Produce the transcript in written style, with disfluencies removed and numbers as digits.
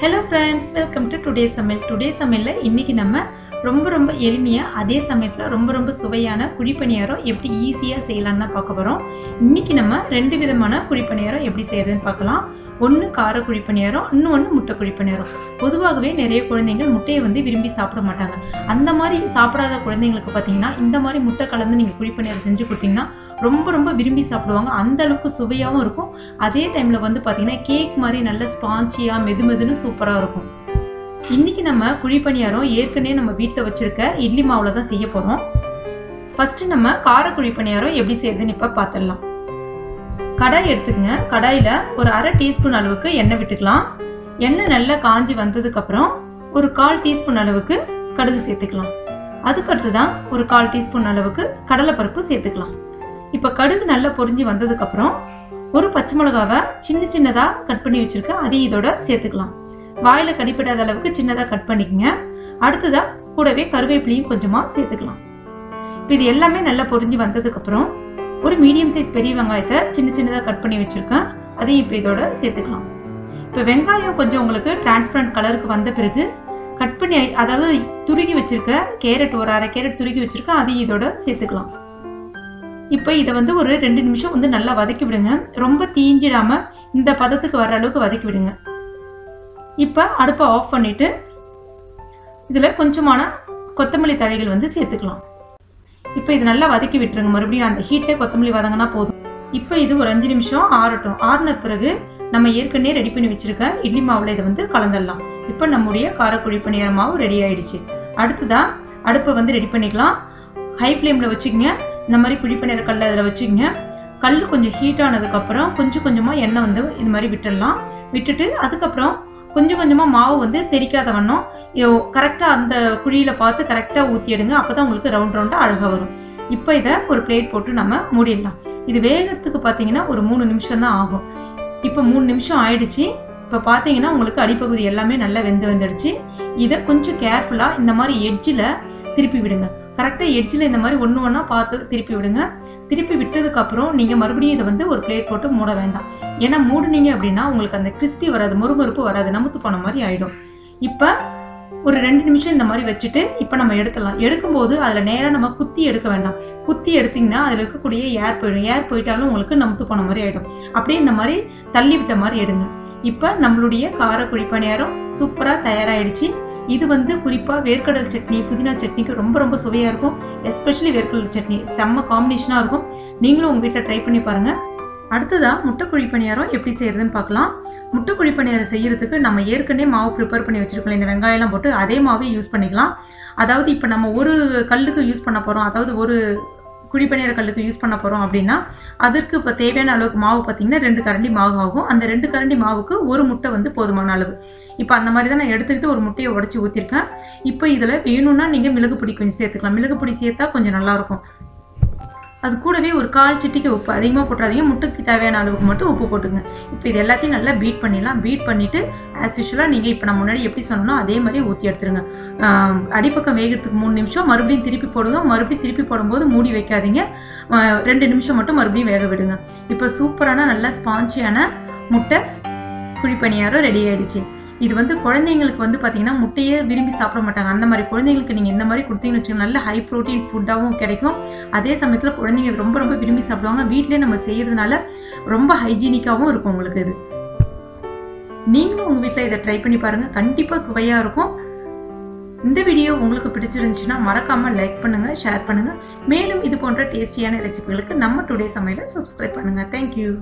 Hello friends, welcome to today's Samayal. Today's Samayalல இன்னைக்கு நம்ம ரொம்ப எளிமையா அதே சமயத்துல ரொம்ப சுவையான குழி பணியாரம் எப்படி ஈஸியா செய்யலாம்னு பார்க்க போறோம். இன்னைக்கு நம்ம ரெண்டு விதமான குழி பணியாரம் எப்படி செய்யறதுன்னு பார்க்கலாம். ஒன்னு கார குழி பணியாரம், இன்னொன்னு முட்டை குழி பணியாரம். பொதுவாகவே நிறைய குழந்தைகள் முட்டையை விரும்பி சாப்பிட மாட்டாங்க. அந்த மாதிரி சாப்பிடாத குழந்தைகளுக்கு பாத்தீங்கன்னா இந்த மாதிரி முட்டை கலந்து நீங்க குழி பணியாரம் செஞ்சு கொடுத்தீங்கன்னா ரொம்ப விரும்பி சாப்பிடுவாங்க. அந்த அளவுக்கு சுவையாவும் இருக்கும். அதே டைம்ல பாத்தீங்கன்னா கேக் மாதிரி நல்ல ஸ்பாஞ்சியா மெதுமெதுன்னு சூப்பரா இருக்கும். இன்னைக்கு நம்ம குழி பணியாரம் ஏற்கனவே நம்ம வீட்டில் வச்சிருக்க இட்லி மாவுல தான் செய்ய போறோம். ஃபர்ஸ்ட் நம்ம கார குழி பணியாரம் எப்படி செய்யறதுன்னு இப்ப பாத்திரலாம். கடாய் எடுத்துக்கங்க. கடாயில ஒரு அரை டீஸ்பூன் அளவுக்கு எண்ணெய் விட்டுக்கலாம். எண்ணெய் நல்லா காஞ்சி வந்ததுக்கு அப்புறம் ஒரு 1/4 டீஸ்பூன் அளவுக்கு கடுகு சேர்த்துக்கலாம். அதுக்கு அடுத்துதான் ஒரு 1/4 டீஸ்பூன் அளவுக்கு கடலைப்பருப்பு சேர்த்துக்கலாம். இப்ப கடுகு நல்லா பொரிஞ்சு வந்ததுக்கு அப்புறம் ஒரு பச்சை மிளகாவை சின்னதா கட் பண்ணி வச்சிருக்கேன். அதையும் இதோட சேர்த்துக்கலாம். வாயில கடிப்படாத அளவுக்கு சின்னதா கட் பண்ணிக்கங்க. அடுத்ததா கூடவே கருவேப்பிலையும் கொஞ்சமா சேர்த்துக்கலாம். இப்ப இது எல்லாமே நல்லா பொரிஞ்சு வந்ததுக்கு அப்புறம் ஒரு மீடியம் சைஸ் பெரிய வெங்காயத்தை சின்னதா கட் பண்ணி வச்சிருக்கேன். அதையும் இப்ப இதோட சேர்த்துக்கலாம். இப்ப வெங்காயம் கொஞ்சம் உங்களுக்கு டிரான்ஸ்பரண்ட் கலருக்கு வந்த பிறகு கட் பண்ணி அதாவது துருகி வச்சிருக்க கேரட் ஒரு அரை கேரட் துருகி வச்சிருக்கேன். அதையும் இதோட சேர்த்துக்கலாம். இப்ப இதை ஒரு 2 நிமிஷம் நல்லா வதக்கி விடுங்க. ரொம்ப தீஞ்சிடாம இந்த பதத்துக்கு வர அளவுக்கு வதக்கி விடுங்க. இப்ப அடுப்பை ஆஃப் பண்ணிட்டு இதுல கொஞ்சமான கொத்தமல்லி தழைகள் சேர்த்துக்கலாம். இப்ப இது நல்லா வதக்கி விட்டுருங்க. மறுபடியும் அந்த ஹீட்ல கொத்தமல்லி வதங்கினா போதும். இப்ப இது ஒரு 5 நிமிஷம் ஆறட்டும். ஆறுன பிறகு நம்ம ஏற்கனவே ரெடி பண்ணி வச்சிருக்க இட்லி மாவுல இதை கலந்துடலாம். இப்ப நம்முடைய காரக்குழி பணியார மாவு ரெடி ஆயிடுச்சு. அடுத்ததான் அடுப்பை ரெடி பண்ணிக்கலாம். ஹை ஃப்ளேம்ல வச்சுக்கங்க. இந்த மாதிரி குழி பணியார கல்ல அதில் வச்சுக்கங்க. கல் கொஞ்சம் ஹீட் ஆனதுக்கு அப்புறம் கொஞ்சமா எண்ணெய் இது மாதிரி விட்டுடலாம். விட்டுட்டு அதுக்கப்புறம் கொஞ்சமா மாவு தெரிக்காத வண்ணம் கரெக்டா அந்த குழியில பார்த்து கரெக்டா ஊத்தி எடுங்க. அப்பதான் உங்களுக்கு ரவுண்டா அழகா வரும். இப்ப இத ஒரு பிளேட் போட்டு நம்ம மூடிடலாம். இது வேகத்துக்கு பாத்தீங்கன்னா ஒரு 3 நிமிஷம் தான் ஆகும். இப்ப 3 நிமிஷம் ஆயிடுச்சு. இப்ப பாத்தீங்கன்னா உங்களுக்கு அடிப்பகுதி எல்லாமே நல்லா வெந்துடுச்சு. இத கொஞ்சம் கேர்ஃபுல்லா இந்த மாதிரி எட்ஜில் திருப்பி விடுங்க. கரெக்டா எட்ஜில் இந்த மாதிரி ஒண்ணா பார்த்து திருப்பி விடுங்க. திருப்பி விட்டதுக்கு அப்புறம் நீங்க மறுபடியும் இதை ஒரு பிளேட் போட்டு மூட வேண்டாம். ஏன்னா மூடுனீங்க அப்படின்னா உங்களுக்கு அந்த கிறிஸ்பி வராது, மொறுமொறுப்பு வராது, நமுத்து போன மாதிரி ஆயிடும். இப்ப ஒரு 2 நிமிஷம் இந்த மாதிரி வச்சுட்டு இப்ப நம்ம எடுத்துடலாம். எடுக்கும்போது அதுல நேரா நம்ம குத்தி எடுக்க வேண்டாம். குத்தி எடுத்தீங்கன்னா அதுல இருக்கக்கூடிய ஏர் போயிடும். ஏர் போயிட்டாலும் உங்களுக்கு நமுத்து போன மாதிரி ஆயிடும். அப்படியே இந்த மாதிரி தள்ளி விட்ட மாதிரி எடுங்க. இப்ப நம்மளுடைய கார குழி பணியாரம் சூப்பரா தயாராயிடுச்சு. இது குறிப்பா வேர்க்கடல் சட்னி, புதினா சட்னிக்கு ரொம்ப சுவையா இருக்கும். எஸ்பெஷலி வேர்க்கடல் சட்னி செம்ம காம்பினேஷனா இருக்கும். நீங்களும் உங்க வீட்டில் ட்ரை பண்ணி பாருங்க. அடுத்ததா முட்டை குழி பணியாரம் எப்படி செய்யறதுன்னு பார்க்கலாம். முட்டை குழி பணியாரம் செய்யறதுக்கு நம்ம ஏற்கனவே மாவு ப்ரிப்பேர் பண்ணி வச்சிருக்கோம். இந்த வெங்காயம் எல்லாம் போட்டு அதே மாவே யூஸ் பண்ணிக்கலாம். அதாவது இப்ப நம்ம ஒரு கல்லுக்கு யூஸ் பண்ண போறோம், அதாவது ஒரு குழி பணியார கல்லுக்கு யூஸ் பண்ண போறோம் அப்படின்னா அதற்கு இப்ப தேவையான அளவுக்கு மாவு பார்த்தீங்கன்னா 2 கரண்டி மாவு ஆகும். அந்த 2 கரண்டி மாவுக்கு ஒரு முட்டை போதுமான அளவு. இப்ப அந்த மாதிரி தான் நான் எடுத்துக்கிட்டு ஒரு முட்டையை உடைச்சு ஊத்திருக்கேன். இப்ப இதுல வேணும்னா நீங்க மிளகு பொடி கொஞ்சம் சேர்த்துக்கலாம். மிளகு பொடி சேர்த்தா கொஞ்சம் நல்லா இருக்கும். அது கூடவே ஒரு 1/4 சிட்டிக்கு உப்பு, அதிகமாக போட்டுறாதீங்க. முட்டைக்கு தேவையான அளவுக்கு மட்டும் உப்பு போட்டுங்க. இப்போ இது எல்லாத்தையும் நல்லா பீட் பண்ணிடலாம். பீட் பண்ணிட்டு ஆஸ் யூஷுவலா நீங்க இப்போ நான் முன்னாடி எப்படி சொன்னோம் அதே மாதிரி ஊற்றி எடுத்துருங்க. அடிப்பக்கம் வேகிறதுக்கு 3 நிமிஷம் மறுபடியும் திருப்பி போடுங்க. மறுபடியும் திருப்பி போடும்போது மூடி வைக்காதீங்க. 2 நிமிஷம் மட்டும் மறுபடியும் வேக விடுங்க. இப்போ சூப்பரான நல்ல ஸ்பாஞ்சியான முட்டை குழி பணியாரம் ரெடி ஆயிடுச்சு. இது குழந்தைங்களுக்கு பாத்தீங்கன்னா முட்டையே விரும்பி சாப்பிட மாட்டாங்க. அந்த மாதிரி குழந்தைங்களுக்கு நீங்க இந்த மாதிரி கொடுத்தீங்கன்னு வச்சுக்கோங்க, நல்ல ஹை ப்ரோட்டீன் ஃபுட்டாகவும் கிடைக்கும். அதே சமயத்துல குழந்தைங்க ரொம்ப விரும்பி சாப்பிடுவாங்க. வீட்லயே நம்ம செய்யறதுனால ரொம்ப ஹைஜீனிக்காவும் இருக்கும் உங்களுக்கு. இது நீங்களும் உங்க வீட்டுல இதை ட்ரை பண்ணி பாருங்க. கண்டிப்பா சுவையா இருக்கும். இந்த வீடியோ உங்களுக்கு பிடிச்சிருந்துச்சுன்னா மறக்காம லைக் பண்ணுங்க, ஷேர் பண்ணுங்க. மேலும் இது போன்ற டேஸ்டியான ரெசிபிகளுக்கு நம்ம டுடே சமையலை சப்ஸ்கிரைப் பண்ணுங்க. தேங்க்யூ.